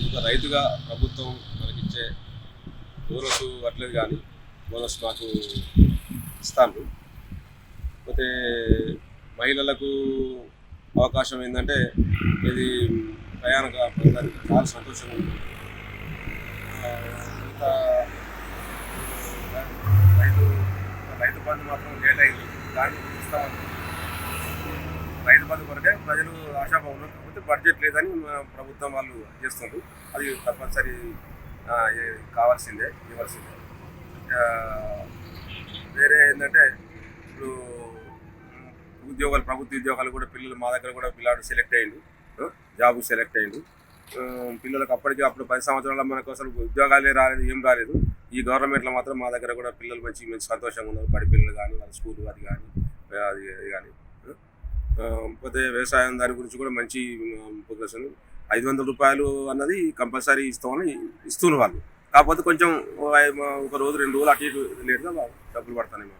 ఒక రైతుగా ప్రభుత్వం మనకిచ్చే బోనస్ అట్లేదు కానీ బోనస్ మాకు ఇస్తాను. పోతే మహిళలకు అవకాశం ఏంటంటే ఇది ప్రయాణంగా పొందడానికి చాలా సంతోషంగా ఉంది. ఇంకా రైతు రైతు బంధు మాత్రం లేట్ అయింది, దాన్ని ఇస్తామని రైతు బంధు కొరకే ప్రజలు ఆశాభావం, కాకపోతే బడ్జెట్ లేదని ప్రభుత్వం వాళ్ళు చేస్తున్నారు. అది తప్పనిసరి కావాల్సిందే, ఇవ్వాల్సిందే. వేరే ఏంటంటే ఇప్పుడు ఉద్యోగాలు, ప్రభుత్వ ఉద్యోగాలు కూడా పిల్లలు మా దగ్గర కూడా పిల్లాడు సెలెక్ట్ అయ్యిండు, జాబ్ సెలెక్ట్ అయ్యిండు. పిల్లలకు అప్పటికి అప్పుడు 10 సంవత్సరాల మనకు అసలు ఉద్యోగాలే రాలేదు, ఏం రాలేదు. ఈ గవర్నమెంట్లో మాత్రం మా దగ్గర కూడా పిల్లలు మంచి మంచి సంతోషంగా ఉన్నారు. బడి పిల్లలు కానీ వాళ్ళ స్కూల్ అది కానీ అది కానీ. పోతే వ్యవసాయం దాని గురించి కూడా మంచి ప్రోగ్రెస్. 500 రూపాయలు అన్నది కంపల్సరీ ఇస్తున్నారు వాళ్ళు. కాకపోతే కొంచెం ఒక రోజు 2 రోజులు అటు ఇటు లేట్గా డబ్బులు పడతాయి.